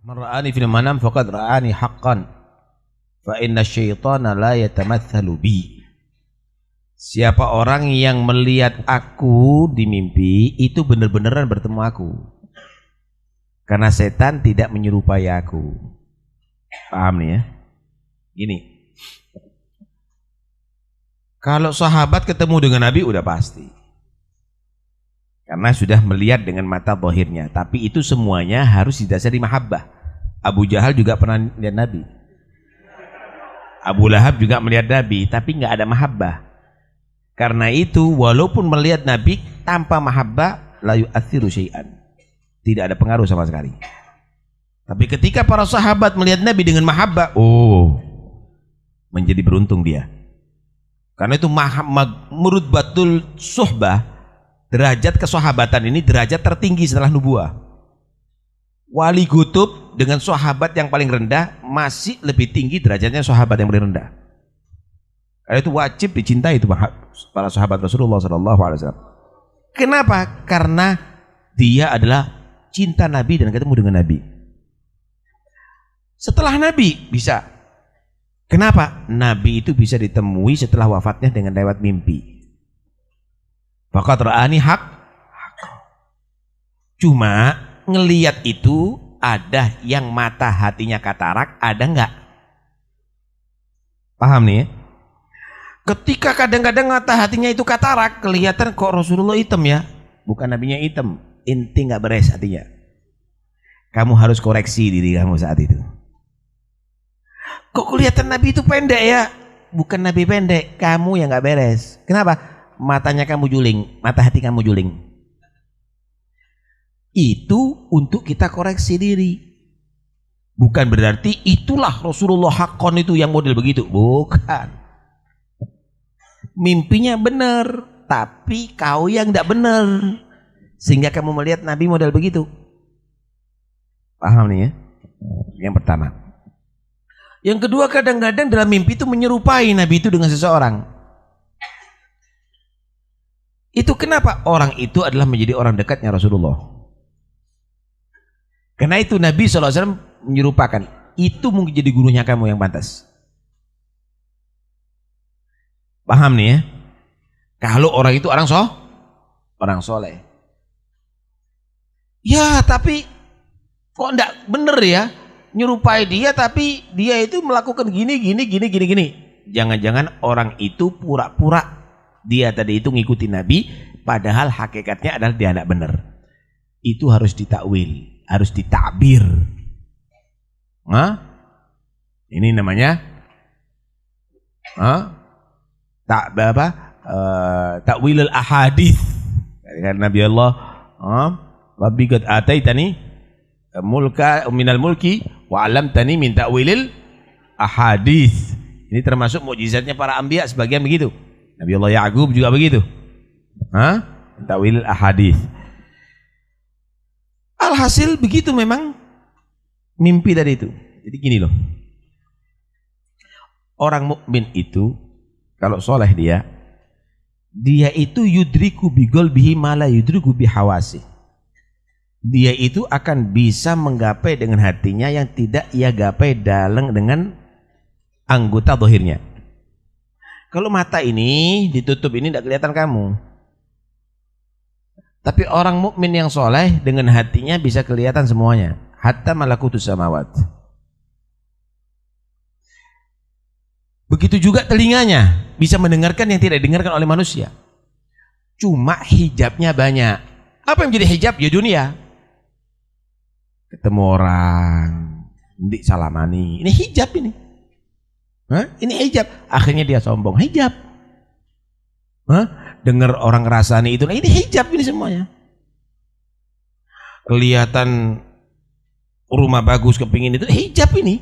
Man ra'ani fil manam faqad ra'ani haqqan fa inna syaitana la yatamatsalu bi. Siapa orang yang melihat aku di mimpi itu benar-benaran bertemu aku. Karena setan tidak menyerupai aku. Paham nih ya? Gini. Kalau sahabat ketemu dengan Nabi udah pasti. Karena sudah melihat dengan mata zahirnya, tapi itu semuanya harus didasari mahabbah. Abu Jahal juga pernah lihat Nabi. Abu Lahab juga melihat Nabi, tapi nggak ada mahabbah. Karena itu walaupun melihat Nabi tanpa mahabbah la yu'athiru syai'an. Tidak ada pengaruh sama sekali. Tapi ketika para sahabat melihat Nabi dengan mahabbah, menjadi beruntung dia. Karena itu menurut batul suhbah, derajat kesahabatan ini derajat tertinggi setelah nubuah. Wali kutub dengan sahabat yang paling rendah masih lebih tinggi derajatnya sahabat yang paling rendah. Karena itu wajib dicintai itu para sahabat Rasulullah SAW. Kenapa? Karena dia adalah cinta Nabi dan ketemu dengan Nabi. Setelah Nabi bisa. Kenapa? Nabi itu bisa ditemui setelah wafatnya dengan lewat mimpi. Faqad ra'ani haq. Cuma ngelihat itu ada yang mata hatinya katarak, ada enggak? Paham nih ya? Ketika kadang-kadang mata hatinya itu katarak, kelihatan kok Rasulullah hitam ya. Bukan nabinya hitam, inti nggak beres hatinya. Kamu harus koreksi diri kamu saat itu. Kok kelihatan Nabi itu pendek ya? Bukan Nabi pendek, kamu yang nggak beres. Kenapa? Matanya kamu juling, mata hati kamu juling. Itu untuk kita koreksi diri. Bukan berarti itulah Rasulullah haqqan itu yang model begitu. Bukan. Mimpinya benar, tapi kau yang tidak benar. Sehingga kamu melihat Nabi model begitu. Paham nih ya? Yang pertama. Yang kedua, kadang-kadang dalam mimpi itu menyerupai Nabi itu dengan seseorang. Itu kenapa? Orang itu adalah menjadi orang dekatnya Rasulullah. Karena itu Nabi SAW menyerupakan. Itu mungkin jadi gurunya kamu yang pantas. Paham nih ya? Kalau orang itu orang soleh. Ya tapi kok enggak bener ya? Nyerupai dia tapi dia itu melakukan gini. Jangan-jangan orang itu pura-pura dia tadi itu ngikuti Nabi, padahal hakikatnya adalah dia enggak bener. Itu harus ditakwil, harus ditakbir. Ini namanya takwilul ahadits. Karena Nabi Allah, Rabbi qad ataitani mulka minal mulki wa 'allamtani min ta'wilil ahadits. Ini termasuk mukjizatnya para anbiya, sebagian begitu. Nabi Allah Ya'qub juga begitu. Ta'wilil ahadits. Alhasil begitu memang mimpi tadi itu. Jadi gini loh. Orang mukmin itu kalau soleh dia itu yudriku bigolbihi mala yudriku bihawasi. Dia itu akan bisa menggapai dengan hatinya yang tidak ia gapai dengan anggota zahirnya. Kalau mata ini ditutup ini tidak kelihatan kamu. Tapi orang mukmin yang soleh dengan hatinya bisa kelihatan semuanya. Hatta malakutus samawat. Begitu juga telinganya bisa mendengarkan yang tidak didengarkan oleh manusia. Cuma hijabnya banyak. Apa yang menjadi hijab? Ya dunia. Ketemu orang, ndik salamani. Ini hijab ini. Ini hijab. Akhirnya dia sombong. Hijab. Dengar orang ngerasani itu. Ini hijab ini semuanya. Kelihatan rumah bagus kepingin itu. Hijab ini.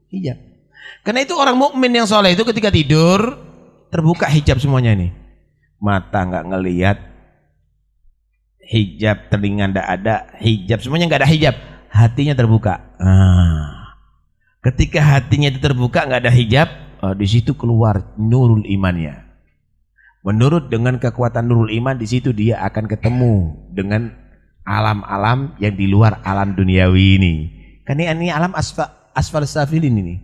Hijab. Karena itu orang mukmin yang soleh itu ketika tidur terbuka hijab semuanya ini. Mata nggak ngelihat, hijab telinga ndak ada, hijab semuanya nggak ada hijab, hatinya terbuka. Ketika hatinya itu terbuka nggak ada hijab, di situ keluar nurul imannya. Menurut dengan kekuatan nurul iman di situ dia akan ketemu dengan alam-alam yang di luar alam duniawi ini. Kan ini alam asfal safilin ini.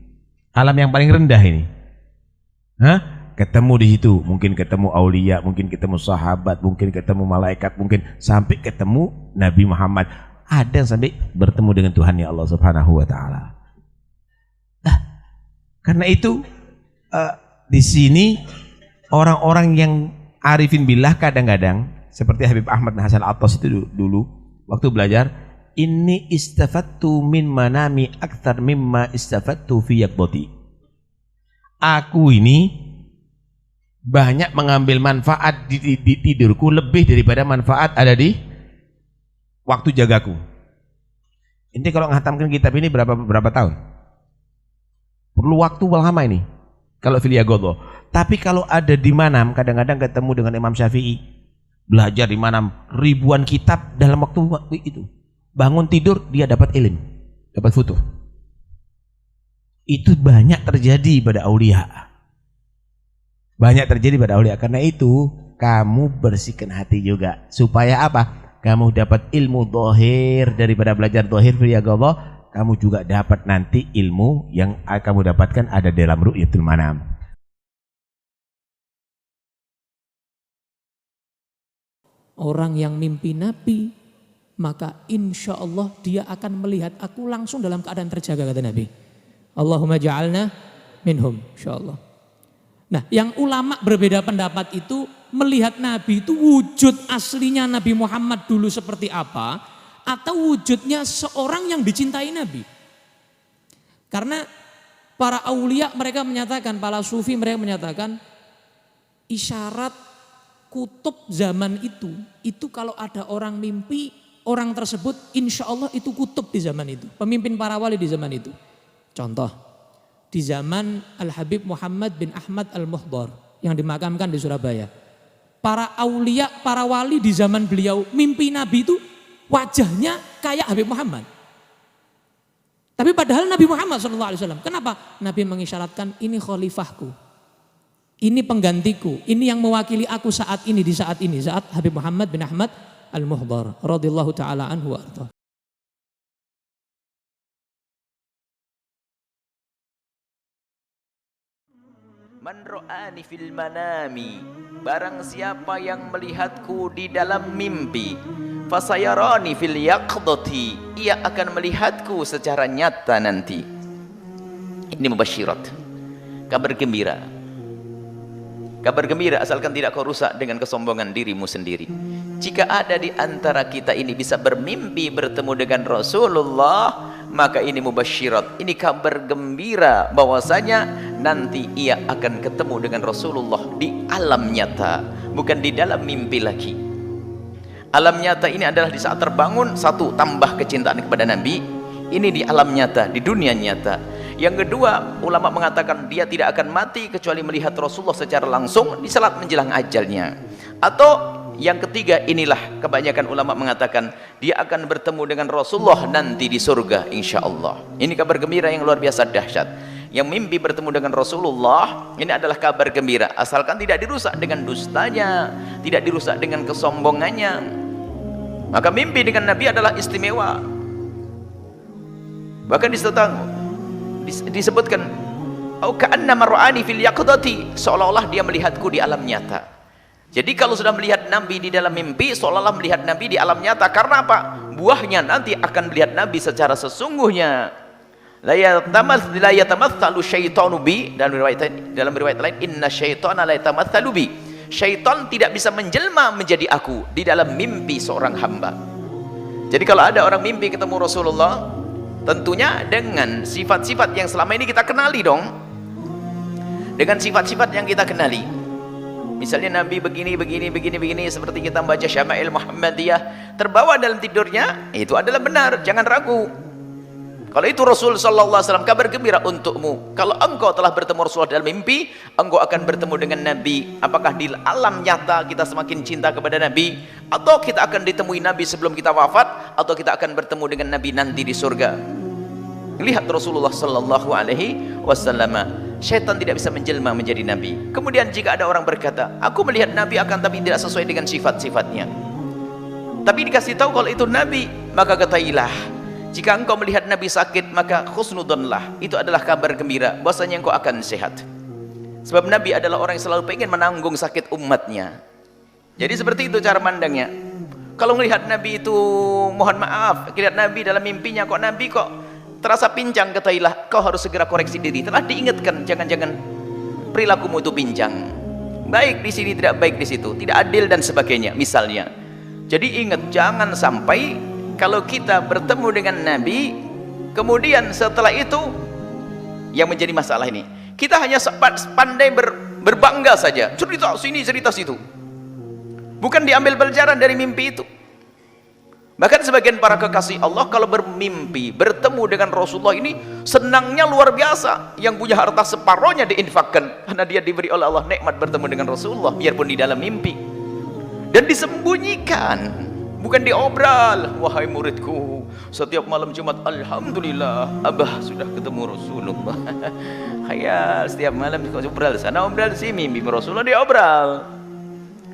Alam yang paling rendah ini. Ketemu di situ, mungkin ketemu aulia, mungkin ketemu sahabat, mungkin ketemu malaikat, mungkin sampai ketemu Nabi Muhammad. Ada yang sampai bertemu dengan Tuhan ya Allah Subhanahu wa taala. Nah, karena itu di sini orang-orang yang arifin billah kadang-kadang seperti Habib Ahmad Hasan Atas itu dulu waktu belajar, inni istafattu min manami akthar mimma istafattu fi yaqdati. Aku ini banyak mengambil manfaat di tidurku lebih daripada manfaat ada di waktu jagaku. Ini kalau menghatamkan kitab ini berapa tahun? Perlu waktu lama ini kalau fil yaqdha. Tapi kalau ada di Manam, kadang-kadang ketemu dengan Imam Syafi'i, belajar di Manam ribuan kitab dalam waktu itu. Bangun tidur dia dapat ilmu, dapat futuh. Itu banyak terjadi pada aulia. Banyak terjadi pada aulia. Karena itu kamu bersihkan hati juga. Supaya apa? Kamu dapat ilmu zahir daripada belajar zahir fil yaqdha. Kamu juga dapat nanti ilmu yang kamu dapatkan ada dalam ru'yatul manam. Orang yang mimpi Nabi, maka insya Allah dia akan melihat aku langsung dalam keadaan terjaga, kata Nabi. Allahumma ja'alna minhum, insya Allah. Nah, yang ulama berbeda pendapat itu melihat Nabi itu wujud aslinya Nabi Muhammad dulu seperti apa, atau wujudnya seorang yang dicintai Nabi. Karena para aulia mereka menyatakan, para sufi mereka menyatakan isyarat kutub zaman itu kalau ada orang mimpi, orang tersebut insya Allah itu kutub di zaman itu, pemimpin para wali di zaman itu. Contoh, di zaman Al-Habib Muhammad bin Ahmad Al-Muhdar yang dimakamkan di Surabaya. Para aulia, para wali di zaman beliau mimpi Nabi itu wajahnya kayak Habib Muhammad. Tapi padahal Nabi Muhammad SAW, kenapa? Nabi mengisyaratkan ini khalifahku, ini penggantiku, ini yang mewakili aku saat ini, di saat ini, saat Habib Muhammad bin Ahmad Al-Muhdar radhiyallahu taala anhu wa arda. Man ra'ani fil manami, barang siapa yang melihatku di dalam mimpi, fasayarani fil yaqdati, ia akan melihatku secara nyata nanti. Ini mubasyirat, kabar gembira. Kabar gembira asalkan tidak kau rusak dengan kesombongan dirimu sendiri. Jika ada di antara kita ini bisa bermimpi bertemu dengan Rasulullah, maka ini mubasyirat, ini kabar gembira bahwasanya nanti ia akan ketemu dengan Rasulullah di alam nyata, bukan di dalam mimpi lagi. Alam nyata ini adalah di saat terbangun, satu, tambah kecintaan kepada Nabi, ini di alam nyata, di dunia nyata. Yang kedua, ulama mengatakan dia tidak akan mati kecuali melihat Rasulullah secara langsung di saat menjelang ajalnya. Atau yang ketiga, inilah kebanyakan ulama mengatakan dia akan bertemu dengan Rasulullah nanti di surga insya Allah. Ini kabar gembira yang luar biasa dahsyat. Yang mimpi bertemu dengan Rasulullah, ini adalah kabar gembira asalkan tidak dirusak dengan dustanya, tidak dirusak dengan kesombongannya. Maka mimpi dengan Nabi adalah istimewa. Bahkan disebutkan au ka'annama ra'ani fil yaqdati, seolah-olah dia melihatku di alam nyata. Jadi kalau sudah melihat Nabi di dalam mimpi, seolah-olah melihat Nabi di alam nyata. Karena apa? Buahnya nanti akan melihat Nabi secara sesungguhnya. La yatamatsalu syaitanu bi, dalam riwayat lain inna syaitana la yatamatsalu bi. Syaitan tidak bisa menjelma menjadi aku di dalam mimpi seorang hamba. Jadi kalau ada orang mimpi ketemu Rasulullah, tentunya dengan sifat-sifat yang selama ini kita kenali dong. Dengan sifat-sifat yang kita kenali. Misalnya Nabi begini seperti kita membaca Syama'il Muhammadiyah, terbawa dalam tidurnya, itu adalah benar, jangan ragu. Kalau itu Rasul sallallahu alaihi wasallam, kabar gembira untukmu. Kalau engkau telah bertemu Rasulullah dalam mimpi, engkau akan bertemu dengan Nabi. Apakah di alam nyata kita semakin cinta kepada Nabi, atau kita akan ditemui Nabi sebelum kita wafat, atau kita akan bertemu dengan Nabi nanti di surga. Lihat Rasulullah sallallahu alaihi wasallam, syaitan tidak bisa menjelma menjadi Nabi. Kemudian jika ada orang berkata, aku melihat Nabi akan tapi tidak sesuai dengan sifat-sifatnya, tapi dikasih tahu kalau itu Nabi, maka katailah, Jika engkau melihat Nabi sakit, maka khusnudonlah, itu adalah kabar gembira bahwasanya engkau akan sehat. Sebab Nabi adalah orang yang selalu pengen menanggung sakit umatnya. Jadi seperti itu cara mandangnya. Kalau melihat Nabi itu, mohon maaf, lihat Nabi dalam mimpinya, kok Nabi kok terasa pincang, ketahuilah kau harus segera koreksi diri. Telah diingatkan, jangan-jangan perilakumu itu pincang. Baik di sini, tidak baik di situ, tidak adil dan sebagainya misalnya. Jadi ingat, jangan sampai kalau kita bertemu dengan Nabi, kemudian setelah itu yang menjadi masalah ini, kita hanya pandai berbangga saja, cerita sini, cerita situ, bukan diambil pelajaran dari mimpi itu. Bahkan sebagian para kekasih Allah kalau bermimpi bertemu dengan Rasulullah ini senangnya luar biasa, yang punya harta separohnya diinfakkan karena dia diberi oleh Allah nikmat bertemu dengan Rasulullah, biarpun di dalam mimpi, dan disembunyikan, bukan diobral. Wahai muridku, setiap malam Jumat alhamdulillah Abah sudah ketemu Rasulullah. Hayal, setiap malam obral sana obral sini, mimpi Rasulullah diobral,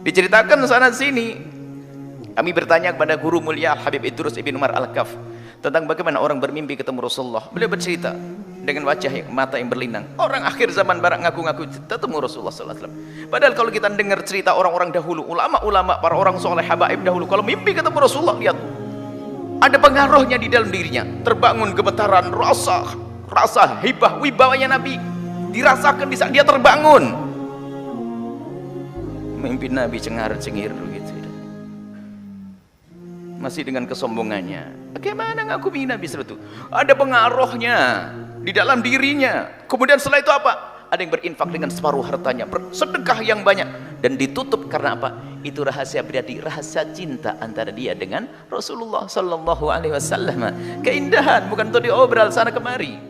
diceritakan sana sini. Kami bertanya kepada guru mulia Habib Idrus Ibn Umar Al-Kaf tentang bagaimana orang bermimpi ketemu Rasulullah. Beliau bercerita dengan wajah mata yang berlinang, orang akhir zaman barat ngaku-ngaku ketemu Rasulullah SAW. Padahal kalau kita dengar cerita orang-orang dahulu, ulama-ulama, para orang soleh, habaib dahulu, kalau mimpi ketemu Rasulullah, lihat ada pengaruhnya di dalam dirinya, terbangun gemetaran, rasa hibah wibawanya Nabi dirasakan di saat dia terbangun. Mimpi Nabi cengar-cengir begitu, masih dengan kesombongannya. Bagaimana ngakumi Nabi seperti itu? Ada pengaruhnya di dalam dirinya. Kemudian setelah itu apa? Ada yang berinfak dengan separuh hartanya, sedekah yang banyak, dan ditutup karena apa? Itu rahasia pribadi, rahasia cinta antara dia dengan Rasulullah sallallahu alaihi wasallam. Keindahan bukan untuk diobral sana kemari.